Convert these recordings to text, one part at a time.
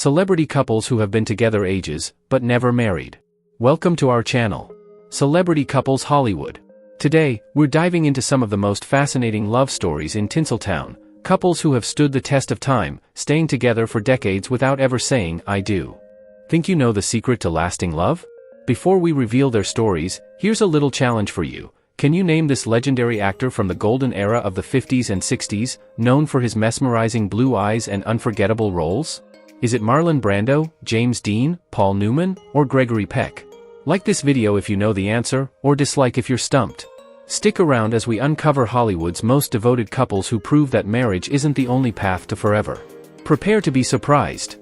Celebrity couples who have been together ages, but never married. Welcome to our channel. Celebrity Couples Hollywood. Today, we're diving into some of the most fascinating love stories in Tinseltown, couples who have stood the test of time, staying together for decades without ever saying, "I do." Think you know the secret to lasting love? Before we reveal their stories, here's a little challenge for you. Can you name this legendary actor from the golden era of the 50s and 60s, known for his mesmerizing blue eyes and unforgettable roles? Is it Marlon Brando, James Dean, Paul Newman, or Gregory Peck? Like this video if you know the answer, or dislike if you're stumped. Stick around as we uncover Hollywood's most devoted couples who prove that marriage isn't the only path to forever. Prepare to be surprised.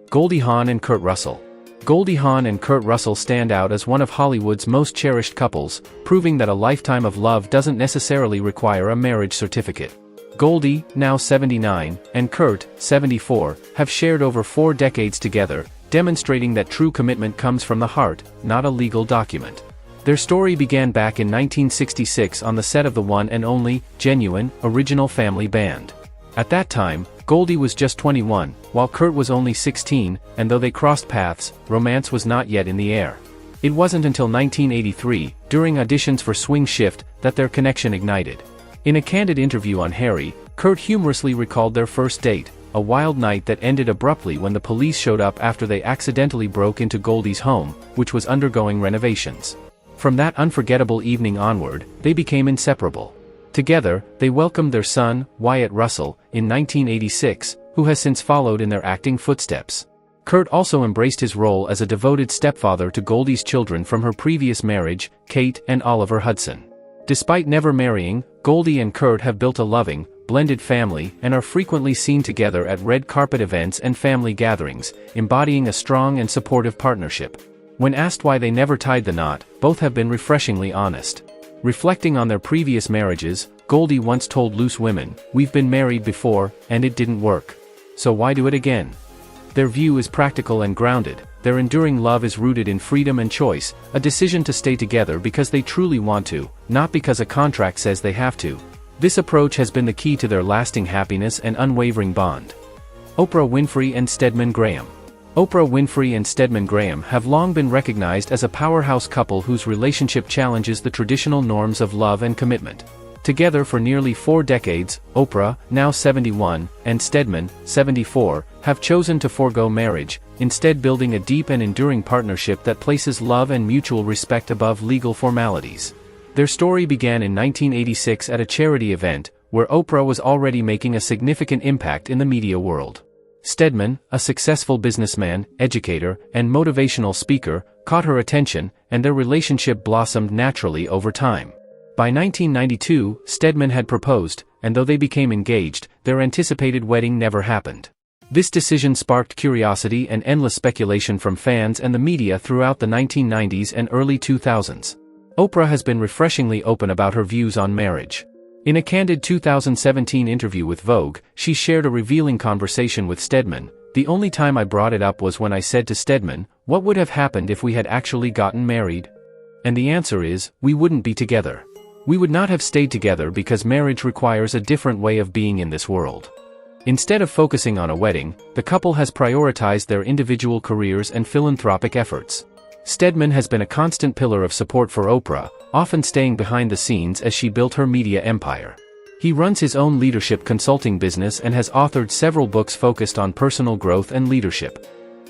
Goldie Hawn and Kurt Russell. Goldie Hawn and Kurt Russell stand out as one of Hollywood's most cherished couples, proving that a lifetime of love doesn't necessarily require a marriage certificate. Goldie, now 79, and Kurt, 74, have shared over 4 decades together, demonstrating that true commitment comes from the heart, not a legal document. Their story began back in 1966 on the set of the one and only, genuine, original Family Band. At that time, Goldie was just 21, while Kurt was only 16, and though they crossed paths, romance was not yet in the air. It wasn't until 1983, during auditions for Swing Shift, that their connection ignited. In a candid interview on Harry, Kurt humorously recalled their first date, a wild night that ended abruptly when the police showed up after they accidentally broke into Goldie's home, which was undergoing renovations. From that unforgettable evening onward, they became inseparable. Together, they welcomed their son, Wyatt Russell, in 1986, who has since followed in their acting footsteps. Kurt also embraced his role as a devoted stepfather to Goldie's children from her previous marriage, Kate and Oliver Hudson. Despite never marrying, Goldie and Kurt have built a loving, blended family and are frequently seen together at red carpet events and family gatherings, embodying a strong and supportive partnership. When asked why they never tied the knot, both have been refreshingly honest. Reflecting on their previous marriages, Goldie once told Loose Women, "We've been married before, and it didn't work. So why do it again?" Their view is practical and grounded. Their enduring love is rooted in freedom and choice, a decision to stay together because they truly want to, not because a contract says they have to. This approach has been the key to their lasting happiness and unwavering bond. Oprah Winfrey and Stedman Graham. Oprah Winfrey and Stedman Graham have long been recognized as a powerhouse couple whose relationship challenges the traditional norms of love and commitment. Together for nearly 4 decades, Oprah, now 71, and Stedman, 74, have chosen to forego marriage, instead building a deep and enduring partnership that places love and mutual respect above legal formalities. Their story began in 1986 at a charity event, where Oprah was already making a significant impact in the media world. Stedman, a successful businessman, educator, and motivational speaker, caught her attention, and their relationship blossomed naturally over time. By 1992, Stedman had proposed, and though they became engaged, their anticipated wedding never happened. This decision sparked curiosity and endless speculation from fans and the media throughout the 1990s and early 2000s. Oprah has been refreshingly open about her views on marriage. In a candid 2017 interview with Vogue, she shared a revealing conversation with Stedman. "The only time I brought it up was when I said to Stedman, 'What would have happened if we had actually gotten married?' And the answer is, we wouldn't be together. We would not have stayed together because marriage requires a different way of being in this world." Instead of focusing on a wedding, the couple has prioritized their individual careers and philanthropic efforts. Stedman has been a constant pillar of support for Oprah, often staying behind the scenes as she built her media empire. He runs his own leadership consulting business and has authored several books focused on personal growth and leadership.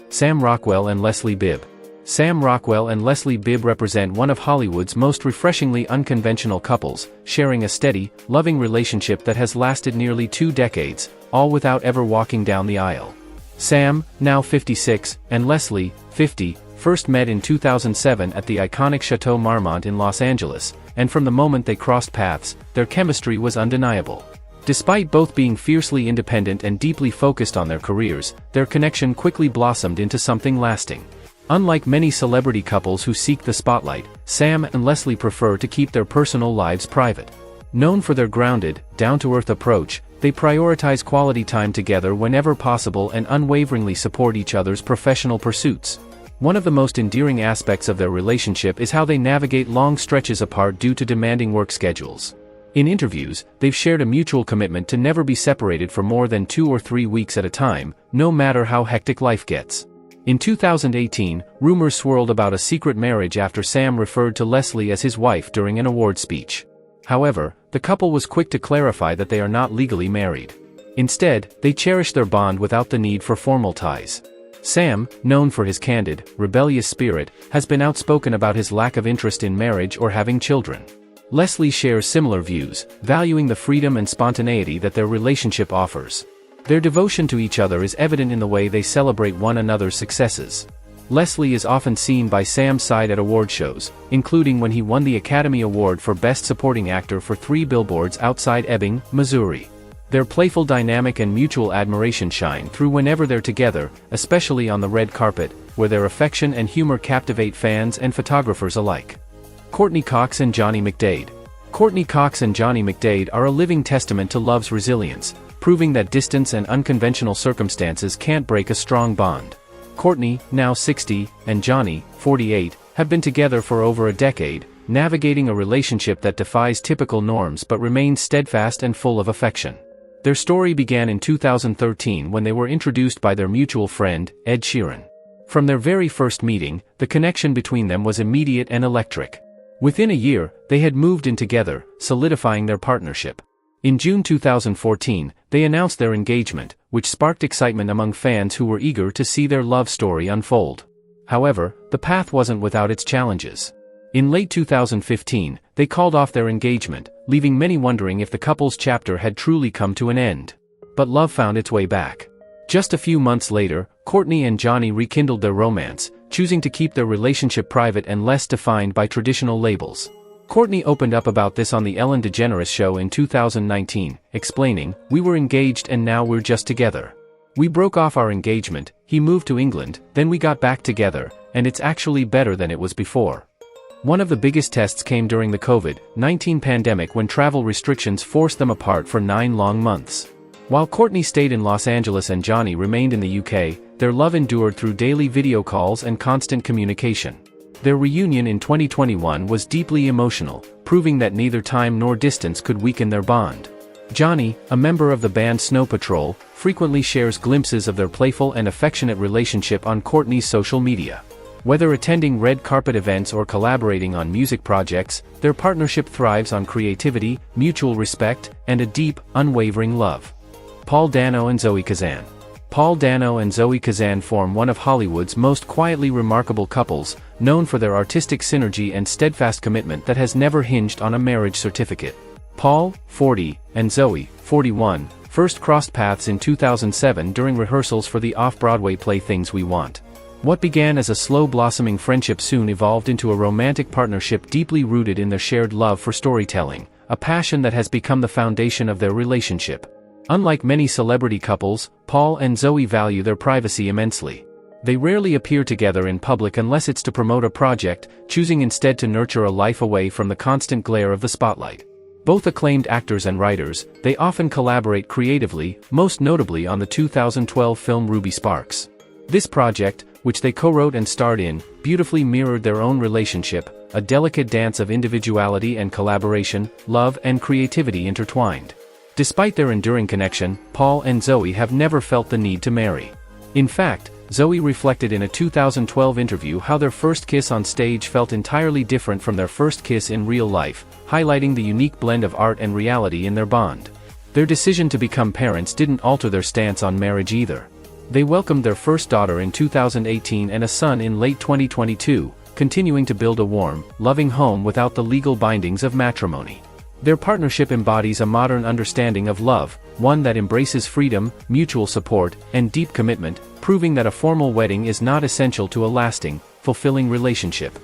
Sam Rockwell and Leslie Bibb. Sam Rockwell and Leslie Bibb represent one of Hollywood's most refreshingly unconventional couples, sharing a steady, loving relationship that has lasted nearly 2 decades, all without ever walking down the aisle. Sam, now 56, and Leslie, 50, first met in 2007 at the iconic Chateau Marmont in Los Angeles, and from the moment they crossed paths, their chemistry was undeniable. Despite both being fiercely independent and deeply focused on their careers, their connection quickly blossomed into something lasting. Unlike many celebrity couples who seek the spotlight, Sam and Leslie prefer to keep their personal lives private. Known for their grounded, down-to-earth approach, they prioritize quality time together whenever possible and unwaveringly support each other's professional pursuits. One of the most endearing aspects of their relationship is how they navigate long stretches apart due to demanding work schedules. In interviews, they've shared a mutual commitment to never be separated for more than 2 or 3 weeks at a time, no matter how hectic life gets. In 2018, rumors swirled about a secret marriage after Sam referred to Leslie as his wife during an award speech. However, the couple was quick to clarify that they are not legally married. Instead, they cherish their bond without the need for formal ties. Sam, known for his candid, rebellious spirit, has been outspoken about his lack of interest in marriage or having children. Leslie shares similar views, valuing the freedom and spontaneity that their relationship offers. Their devotion to each other is evident in the way they celebrate one another's successes. Leslie is often seen by Sam's side at award shows, including when he won the Academy Award for Best Supporting Actor for 3 Billboards Outside Ebbing, Missouri. Their playful dynamic and mutual admiration shine through whenever they're together, especially on the red carpet, where their affection and humor captivate fans and photographers alike. Courteney Cox and Johnny McDaid. Courteney Cox and Johnny McDaid are a living testament to love's resilience, proving that distance and unconventional circumstances can't break a strong bond. Courteney, now 60, and Johnny, 48, have been together for over a decade, navigating a relationship that defies typical norms but remains steadfast and full of affection. Their story began in 2013 when they were introduced by their mutual friend, Ed Sheeran. From their very first meeting, the connection between them was immediate and electric. Within a year, they had moved in together, solidifying their partnership. In June 2014, they announced their engagement, which sparked excitement among fans who were eager to see their love story unfold. However, the path wasn't without its challenges. In late 2015, they called off their engagement, leaving many wondering if the couple's chapter had truly come to an end. But love found its way back. Just a few months later, Courteney and Johnny rekindled their romance, choosing to keep their relationship private and less defined by traditional labels. Courteney opened up about this on The Ellen DeGeneres Show in 2019, explaining, "We were engaged and now we're just together. We broke off our engagement, he moved to England, then we got back together, and it's actually better than it was before." One of the biggest tests came during the COVID-19 pandemic when travel restrictions forced them apart for 9 long months. While Courteney stayed in Los Angeles and Johnny remained in the UK, their love endured through daily video calls and constant communication. Their reunion in 2021 was deeply emotional, proving that neither time nor distance could weaken their bond. Johnny, a member of the band Snow Patrol, frequently shares glimpses of their playful and affectionate relationship on Courteney's social media. Whether attending red carpet events or collaborating on music projects, their partnership thrives on creativity, mutual respect, and a deep, unwavering love. Paul Dano and Zoe Kazan. Paul Dano and Zoe Kazan form one of Hollywood's most quietly remarkable couples, known for their artistic synergy and steadfast commitment that has never hinged on a marriage certificate. Paul, 40, and Zoe, 41, first crossed paths in 2007 during rehearsals for the off-Broadway play Things We Want. What began as a slow-blossoming friendship soon evolved into a romantic partnership deeply rooted in their shared love for storytelling, a passion that has become the foundation of their relationship. Unlike many celebrity couples, Paul and Zoe value their privacy immensely. They rarely appear together in public unless it's to promote a project, choosing instead to nurture a life away from the constant glare of the spotlight. Both acclaimed actors and writers, they often collaborate creatively, most notably on the 2012 film Ruby Sparks. This project, which they co-wrote and starred in, beautifully mirrored their own relationship, a delicate dance of individuality and collaboration, love and creativity intertwined. Despite their enduring connection, Paul and Zoe have never felt the need to marry. In fact, Zoe reflected in a 2012 interview how their first kiss on stage felt entirely different from their first kiss in real life, highlighting the unique blend of art and reality in their bond. Their decision to become parents didn't alter their stance on marriage either. They welcomed their first daughter in 2018 and a son in late 2022, continuing to build a warm, loving home without the legal bindings of matrimony. Their partnership embodies a modern understanding of love, one that embraces freedom, mutual support, and deep commitment, proving that a formal wedding is not essential to a lasting, fulfilling relationship.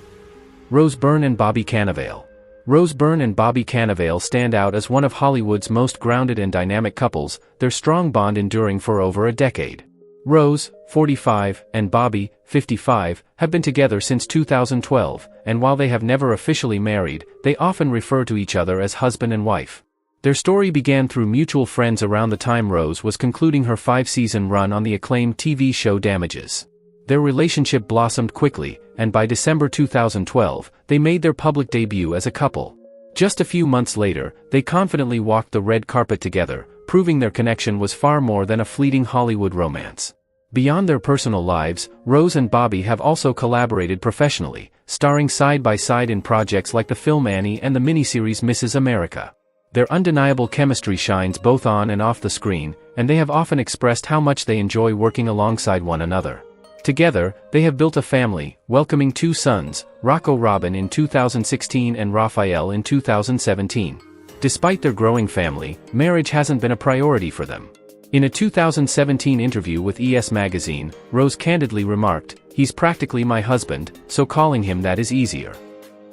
Rose Byrne and Bobby Cannavale. Rose Byrne and Bobby Cannavale stand out as one of Hollywood's most grounded and dynamic couples, their strong bond enduring for over a decade. Rose, 45, and Bobby, 55, have been together since 2012, and while they have never officially married, they often refer to each other as husband and wife. Their story began through mutual friends around the time Rose was concluding her 5-season run on the acclaimed TV show Damages. Their relationship blossomed quickly, and by December 2012, they made their public debut as a couple. Just a few months later, they confidently walked the red carpet together, proving their connection was far more than a fleeting Hollywood romance. Beyond their personal lives, Rose and Bobby have also collaborated professionally, starring side by side in projects like the film Annie and the miniseries Mrs. America. Their undeniable chemistry shines both on and off the screen, and they have often expressed how much they enjoy working alongside one another. Together, they have built a family, welcoming 2 sons, Rocco Robin in 2016 and Raphael in 2017. Despite their growing family, marriage hasn't been a priority for them. In a 2017 interview with ES Magazine, Rose candidly remarked, "He's practically my husband, so calling him that is easier."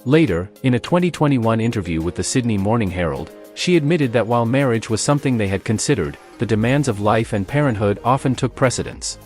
Later, in a 2021 interview with the Sydney Morning Herald, she admitted that while marriage was something they had considered, the demands of life and parenthood often took precedence.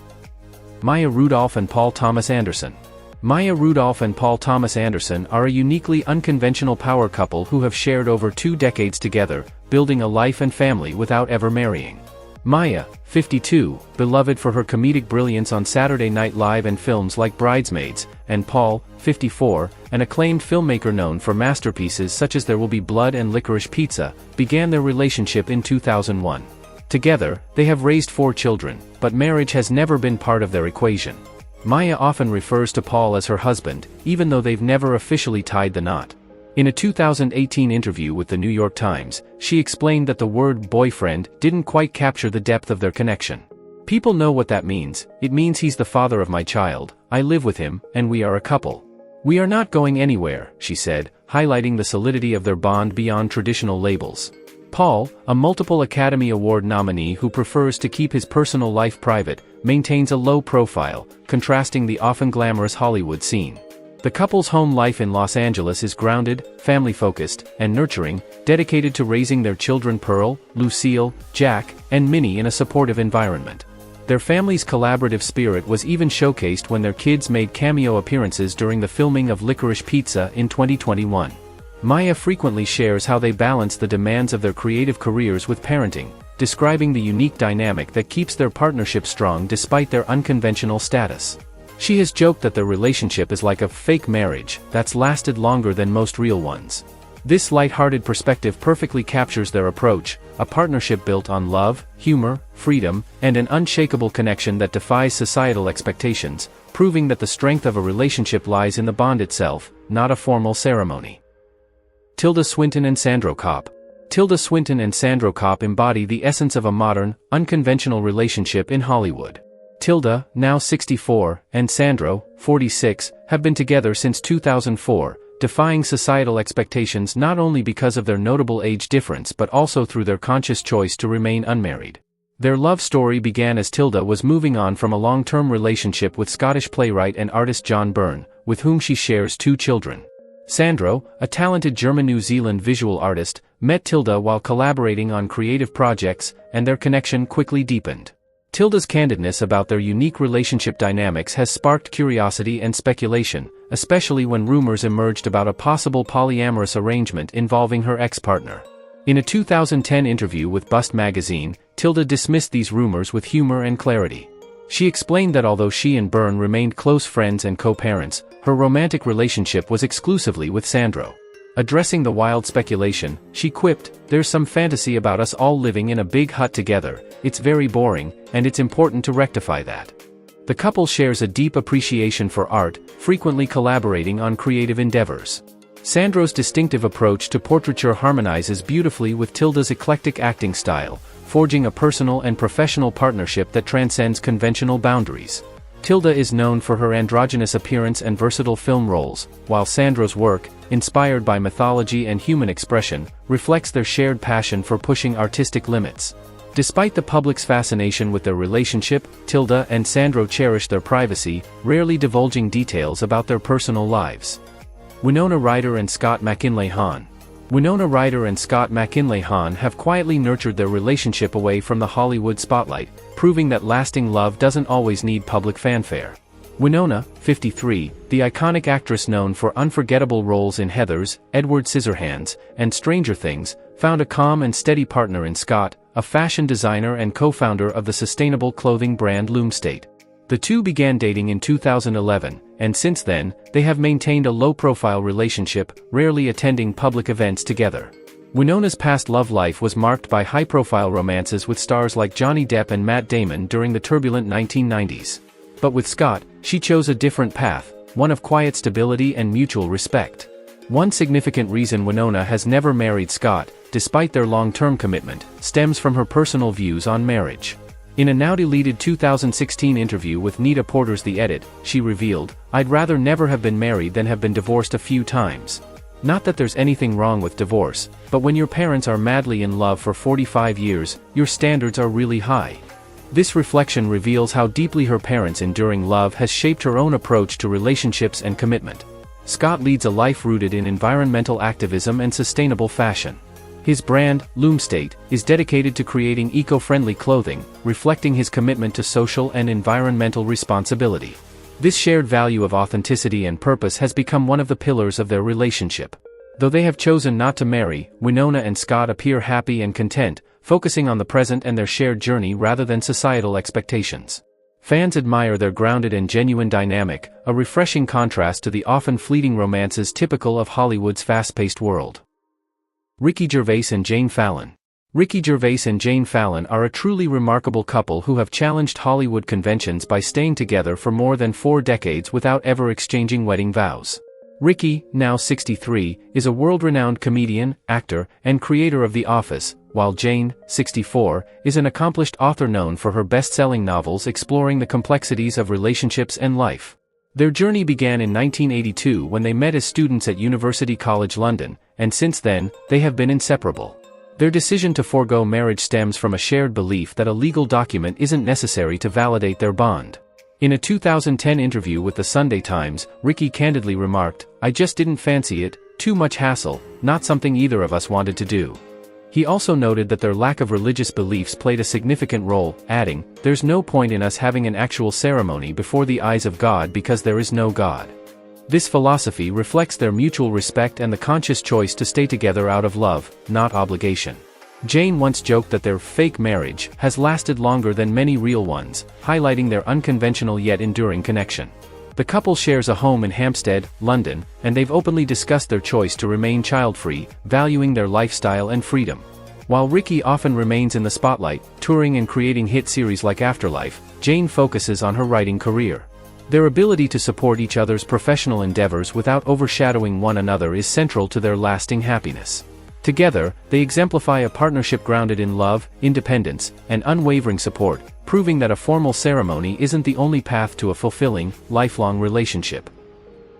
Maya Rudolph and Paul Thomas Anderson. Maya Rudolph and Paul Thomas Anderson are a uniquely unconventional power couple who have shared over 2 decades together, building a life and family without ever marrying. Maya, 52, beloved for her comedic brilliance on Saturday Night Live and films like Bridesmaids, and Paul, 54, an acclaimed filmmaker known for masterpieces such as There Will Be Blood and Licorice Pizza, began their relationship in 2001. Together, they have raised 4 children, but marriage has never been part of their equation. Maya often refers to Paul as her husband, even though they've never officially tied the knot. In a 2018 interview with the New York Times, she explained that the word boyfriend didn't quite capture the depth of their connection. "People know what that means. It means he's the father of my child, I live with him, and we are a couple. We are not going anywhere," she said, highlighting the solidity of their bond beyond traditional labels. Paul, a multiple Academy Award nominee who prefers to keep his personal life private, maintains a low profile, contrasting the often glamorous Hollywood scene. The couple's home life in Los Angeles is grounded, family-focused, and nurturing, dedicated to raising their children Pearl, Lucille, Jack, and Minnie in a supportive environment. Their family's collaborative spirit was even showcased when their kids made cameo appearances during the filming of Licorice Pizza in 2021. Maya frequently shares how they balance the demands of their creative careers with parenting, describing the unique dynamic that keeps their partnership strong despite their unconventional status. She has joked that their relationship is like a fake marriage that's lasted longer than most real ones. This light-hearted perspective perfectly captures their approach, a partnership built on love, humor, freedom, and an unshakable connection that defies societal expectations, proving that the strength of a relationship lies in the bond itself, not a formal ceremony. Tilda Swinton and Sandro Cop. Tilda Swinton and Sandro Cop embody the essence of a modern, unconventional relationship in Hollywood. Tilda, now 64, and Sandro, 46, have been together since 2004, defying societal expectations not only because of their notable age difference but also through their conscious choice to remain unmarried. Their love story began as Tilda was moving on from a long-term relationship with Scottish playwright and artist John Byrne, with whom she shares 2 children. Sandro, a talented German-New Zealand visual artist, met Tilda while collaborating on creative projects, and their connection quickly deepened. Tilda's candidness about their unique relationship dynamics has sparked curiosity and speculation, especially when rumors emerged about a possible polyamorous arrangement involving her ex-partner. In a 2010 interview with Bust magazine, Tilda dismissed these rumors with humor and clarity. She explained that although she and Byrne remained close friends and co-parents, her romantic relationship was exclusively with Sandro. Addressing the wild speculation, she quipped, "There's some fantasy about us all living in a big hut together, it's very boring, and it's important to rectify that." The couple shares a deep appreciation for art, frequently collaborating on creative endeavors. Sandro's distinctive approach to portraiture harmonizes beautifully with Tilda's eclectic acting style, forging a personal and professional partnership that transcends conventional boundaries. Tilda is known for her androgynous appearance and versatile film roles, while Sandro's work, inspired by mythology and human expression, reflects their shared passion for pushing artistic limits. Despite the public's fascination with their relationship, Tilda and Sandro cherish their privacy, rarely divulging details about their personal lives. Winona Ryder and Scott McKinley Hahn. Winona Ryder and Scott McKinley Hahn have quietly nurtured their relationship away from the Hollywood spotlight, proving that lasting love doesn't always need public fanfare. Winona, 53, the iconic actress known for unforgettable roles in Heathers, Edward Scissorhands, and Stranger Things, found a calm and steady partner in Scott, a fashion designer and co-founder of the sustainable clothing brand Loomstate. The two began dating in 2011, and since then, they have maintained a low-profile relationship, rarely attending public events together. Winona's past love life was marked by high-profile romances with stars like Johnny Depp and Matt Damon during the turbulent 1990s. But with Scott, she chose a different path, one of quiet stability and mutual respect. One significant reason Winona has never married Scott, despite their long-term commitment, stems from her personal views on marriage. In a now-deleted 2016 interview with Nita Porter's The Edit, she revealed, "I'd rather never have been married than have been divorced a few times. Not that there's anything wrong with divorce, but when your parents are madly in love for 45 years, your standards are really high." This reflection reveals how deeply her parents' enduring love has shaped her own approach to relationships and commitment. Scott leads a life rooted in environmental activism and sustainable fashion. His brand, Loomstate, is dedicated to creating eco-friendly clothing, reflecting his commitment to social and environmental responsibility. This shared value of authenticity and purpose has become one of the pillars of their relationship. Though they have chosen not to marry, Winona and Scott appear happy and content, focusing on the present and their shared journey rather than societal expectations. Fans admire their grounded and genuine dynamic, a refreshing contrast to the often fleeting romances typical of Hollywood's fast-paced world. Ricky Gervais and Jane Fallon. Ricky Gervais and Jane Fallon are a truly remarkable couple who have challenged Hollywood conventions by staying together for more than 4 decades without ever exchanging wedding vows. Ricky, now 63, is a world-renowned comedian, actor, and creator of The Office, while Jane, 64, is an accomplished author known for her best-selling novels exploring the complexities of relationships and life. Their journey began in 1982 when they met as students at University College London, and since then, they have been inseparable. Their decision to forego marriage stems from a shared belief that a legal document isn't necessary to validate their bond. In a 2010 interview with the Sunday Times, Ricky candidly remarked, "I just didn't fancy it, too much hassle, not something either of us wanted to do." He also noted that their lack of religious beliefs played a significant role, adding, "There's no point in us having an actual ceremony before the eyes of God because there is no God." This philosophy reflects their mutual respect and the conscious choice to stay together out of love, not obligation. Jane once joked that their fake marriage has lasted longer than many real ones, highlighting their unconventional yet enduring connection. The couple shares a home in Hampstead, London, and they've openly discussed their choice to remain child-free, valuing their lifestyle and freedom. While Ricky often remains in the spotlight, touring and creating hit series like Afterlife, Jane focuses on her writing career. Their ability to support each other's professional endeavors without overshadowing one another is central to their lasting happiness. Together, they exemplify a partnership grounded in love, independence, and unwavering support, proving that a formal ceremony isn't the only path to a fulfilling, lifelong relationship.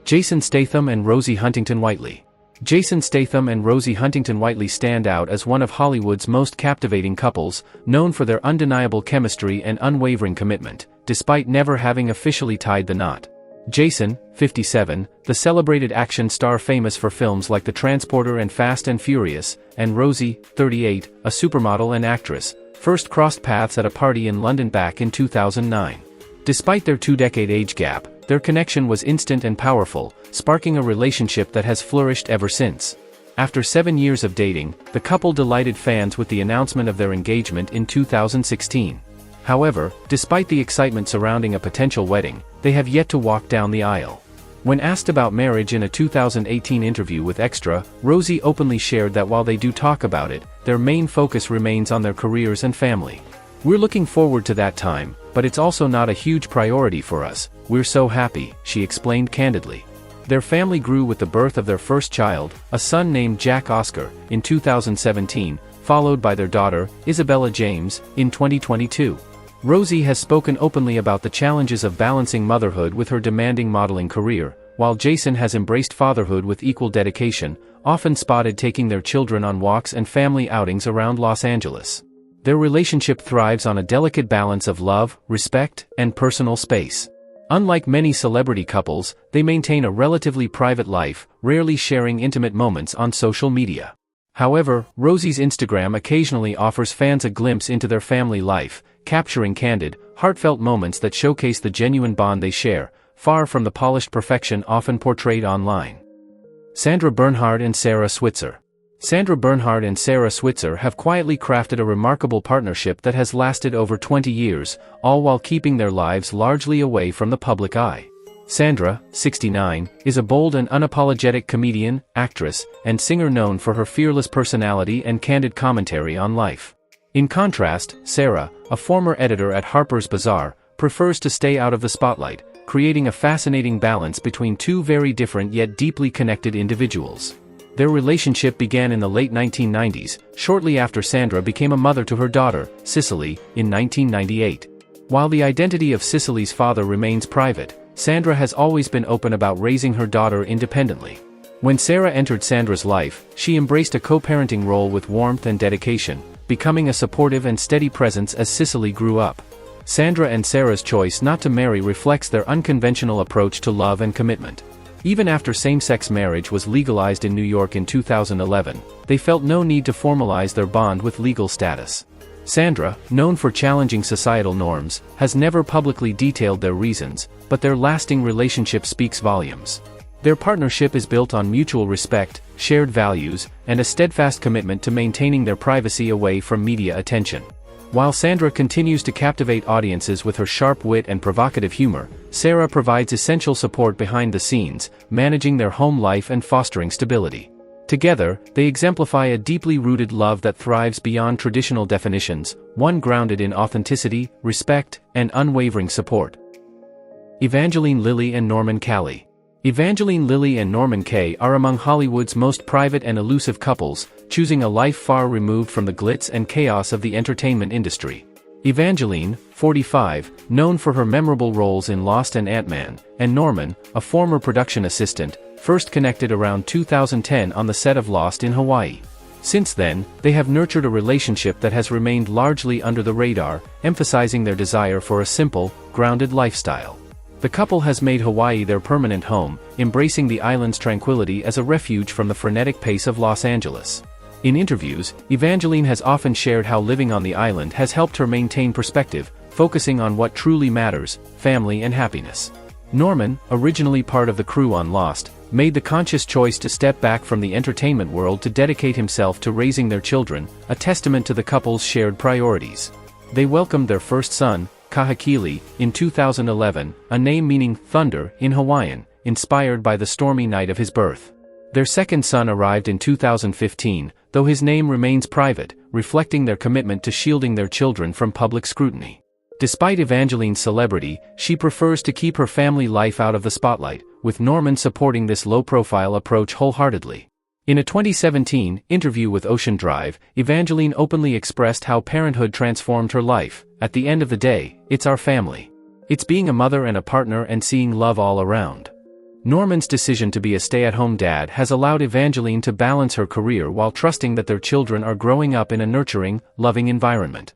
Jason Statham and Rosie Huntington-Whiteley. Jason Statham and Rosie Huntington-Whiteley stand out as one of Hollywood's most captivating couples, known for their undeniable chemistry and unwavering commitment, despite never having officially tied the knot. Jason, 57, the celebrated action star famous for films like The Transporter and Fast and Furious, and Rosie, 38, a supermodel and actress, first crossed paths at a party in London back in 2009. Despite their 2-decade age gap, their connection was instant and powerful, sparking a relationship that has flourished ever since. After 7 years of dating, the couple delighted fans with the announcement of their engagement in 2016. However, despite the excitement surrounding a potential wedding, they have yet to walk down the aisle. When asked about marriage in a 2018 interview with Extra, Rosie openly shared that while they do talk about it, their main focus remains on their careers and family. "We're looking forward to that time, but it's also not a huge priority for us. We're so happy," she explained candidly. Their family grew with the birth of their first child, a son named Jack Oscar, in 2017, followed by their daughter, Isabella James, in 2022. Rosie has spoken openly about the challenges of balancing motherhood with her demanding modeling career, while Jason has embraced fatherhood with equal dedication, often spotted taking their children on walks and family outings around Los Angeles. Their relationship thrives on a delicate balance of love, respect, and personal space. Unlike many celebrity couples, they maintain a relatively private life, rarely sharing intimate moments on social media. However, Rosie's Instagram occasionally offers fans a glimpse into their family life, capturing candid, heartfelt moments that showcase the genuine bond they share, far from the polished perfection often portrayed online. Sandra Bernhard and Sarah Switzer. Sandra Bernhard and Sarah Switzer have quietly crafted a remarkable partnership that has lasted over 20 years, all while keeping their lives largely away from the public eye. Sandra, 69, is a bold and unapologetic comedian, actress, and singer known for her fearless personality and candid commentary on life. In contrast, Sarah, a former editor at Harper's Bazaar, prefers to stay out of the spotlight, creating a fascinating balance between two very different yet deeply connected individuals. Their relationship began in the late 1990s, shortly after Sandra became a mother to her daughter, Cicely, in 1998. While the identity of Cicely's father remains private, Sandra has always been open about raising her daughter independently. When Sarah entered Sandra's life, she embraced a co-parenting role with warmth and dedication, becoming a supportive and steady presence as Cicely grew up. Sandra and Sarah's choice not to marry reflects their unconventional approach to love and commitment. Even after same-sex marriage was legalized in New York in 2011, they felt no need to formalize their bond with legal status. Sandra, known for challenging societal norms, has never publicly detailed their reasons, but their lasting relationship speaks volumes. Their partnership is built on mutual respect, shared values, and a steadfast commitment to maintaining their privacy away from media attention. While Sandra continues to captivate audiences with her sharp wit and provocative humor, Sarah provides essential support behind the scenes, managing their home life and fostering stability. Together, they exemplify a deeply rooted love that thrives beyond traditional definitions, one grounded in authenticity, respect, and unwavering support. Evangeline Lilly and Norman Calley. Evangeline Lilly and Norman Kay are among Hollywood's most private and elusive couples, choosing a life far removed from the glitz and chaos of the entertainment industry. Evangeline, 45, known for her memorable roles in Lost and Ant-Man, and Norman, a former production assistant, first connected around 2010 on the set of Lost in Hawaii. Since then, they have nurtured a relationship that has remained largely under the radar, emphasizing their desire for a simple, grounded lifestyle. The couple has made Hawaii their permanent home, embracing the island's tranquility as a refuge from the frenetic pace of Los Angeles. In interviews, Evangeline has often shared how living on the island has helped her maintain perspective, focusing on what truly matters, family and happiness. Norman, originally part of the crew on Lost, made the conscious choice to step back from the entertainment world to dedicate himself to raising their children, a testament to the couple's shared priorities. They welcomed their first son, Kahekili, in 2011, a name meaning thunder in Hawaiian, inspired by the stormy night of his birth. Their second son arrived in 2015, though his name remains private, reflecting their commitment to shielding their children from public scrutiny. Despite Evangeline's celebrity, she prefers to keep her family life out of the spotlight, with Norman supporting this low-profile approach wholeheartedly. In a 2017 interview with Ocean Drive, Evangeline openly expressed how parenthood transformed her life. At the end of the day, it's our family. It's being a mother and a partner and seeing love all around. Norman's decision to be a stay-at-home dad has allowed Evangeline to balance her career while trusting that their children are growing up in a nurturing, loving environment.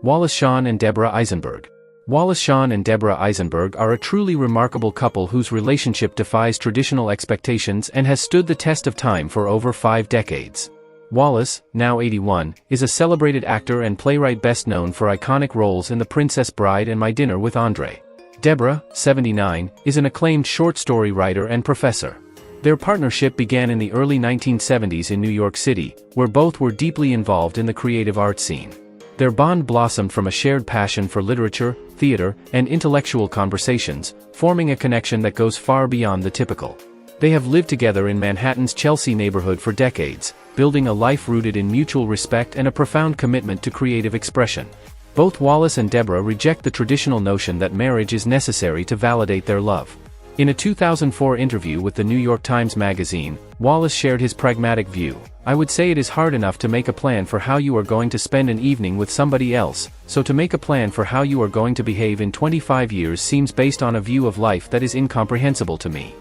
Wallace Shawn and Deborah Eisenberg. Wallace Shawn and Deborah Eisenberg are a truly remarkable couple whose relationship defies traditional expectations and has stood the test of time for over 5 decades. Wallace, now 81, is a celebrated actor and playwright best known for iconic roles in The Princess Bride and My Dinner with Andre. Deborah, 79, is an acclaimed short story writer and professor. Their partnership began in the early 1970s in New York City, where both were deeply involved in the creative arts scene. Their bond blossomed from a shared passion for literature, theater, and intellectual conversations, forming a connection that goes far beyond the typical. They have lived together in Manhattan's Chelsea neighborhood for decades, building a life rooted in mutual respect and a profound commitment to creative expression. Both Wallace and Deborah reject the traditional notion that marriage is necessary to validate their love. In a 2004 interview with the New York Times Magazine, Wallace shared his pragmatic view. "I would say it is hard enough to make a plan for how you are going to spend an evening with somebody else, so to make a plan for how you are going to behave in 25 years seems based on a view of life that is incomprehensible to me."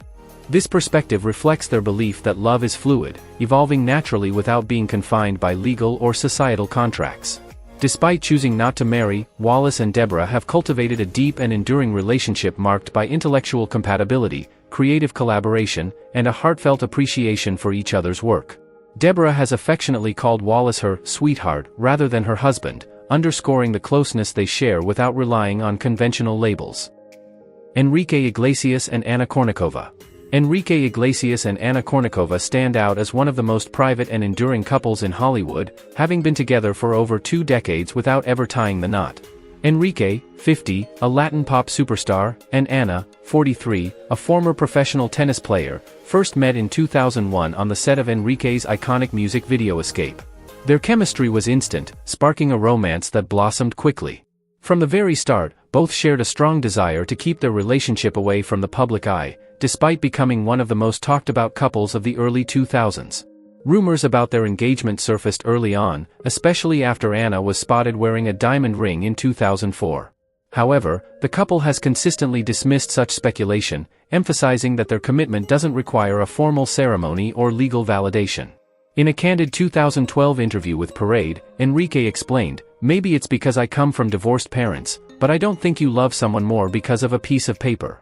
This perspective reflects their belief that love is fluid, evolving naturally without being confined by legal or societal contracts. Despite choosing not to marry, Wallace and Deborah have cultivated a deep and enduring relationship marked by intellectual compatibility, creative collaboration, and a heartfelt appreciation for each other's work. Deborah has affectionately called Wallace her sweetheart rather than her husband, underscoring the closeness they share without relying on conventional labels. Enrique Iglesias and Anna Kournikova. Enrique Iglesias and Ana Kournikova stand out as one of the most private and enduring couples in Hollywood, having been together for over 2 decades without ever tying the knot. Enrique, 50, a Latin pop superstar, and Ana, 43, a former professional tennis player, first met in 2001 on the set of Enrique's iconic music video Escape. Their chemistry was instant, sparking a romance that blossomed quickly. From the very start, both shared a strong desire to keep their relationship away from the public eye, despite becoming one of the most talked about couples of the early 2000s. Rumors about their engagement surfaced early on, especially after Ana was spotted wearing a diamond ring in 2004. However, the couple has consistently dismissed such speculation, emphasizing that their commitment doesn't require a formal ceremony or legal validation. In a candid 2012 interview with Parade, Enrique explained, "Maybe it's because I come from divorced parents, but I don't think you love someone more because of a piece of paper."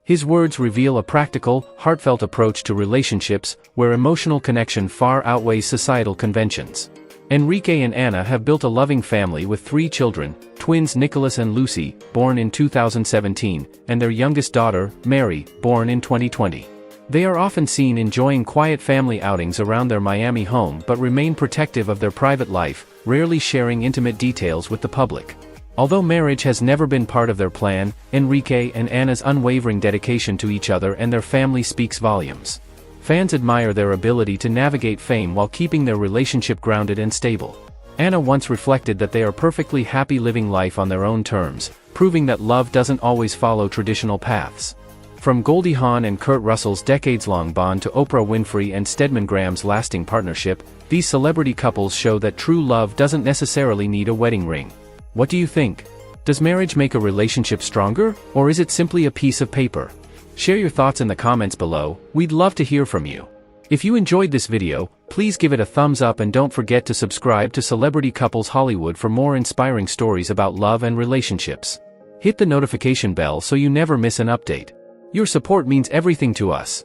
His words reveal a practical, heartfelt approach to relationships, where emotional connection far outweighs societal conventions. Enrique and Ana have built a loving family with 3 children, twins Nicholas and Lucy, born in 2017, and their youngest daughter, Mary, born in 2020. They are often seen enjoying quiet family outings around their Miami home but remain protective of their private life, rarely sharing intimate details with the public. Although marriage has never been part of their plan, Enrique and Ana's unwavering dedication to each other and their family speaks volumes. Fans admire their ability to navigate fame while keeping their relationship grounded and stable. Ana once reflected that they are perfectly happy living life on their own terms, proving that love doesn't always follow traditional paths. From Goldie Hawn and Kurt Russell's decades-long bond to Oprah Winfrey and Stedman Graham's lasting partnership, these celebrity couples show that true love doesn't necessarily need a wedding ring. What do you think? Does marriage make a relationship stronger, or is it simply a piece of paper? Share your thoughts in the comments below, we'd love to hear from you. If you enjoyed this video, please give it a thumbs up and don't forget to subscribe to Celebrity Couples Hollywood for more inspiring stories about love and relationships. Hit the notification bell so you never miss an update. Your support means everything to us.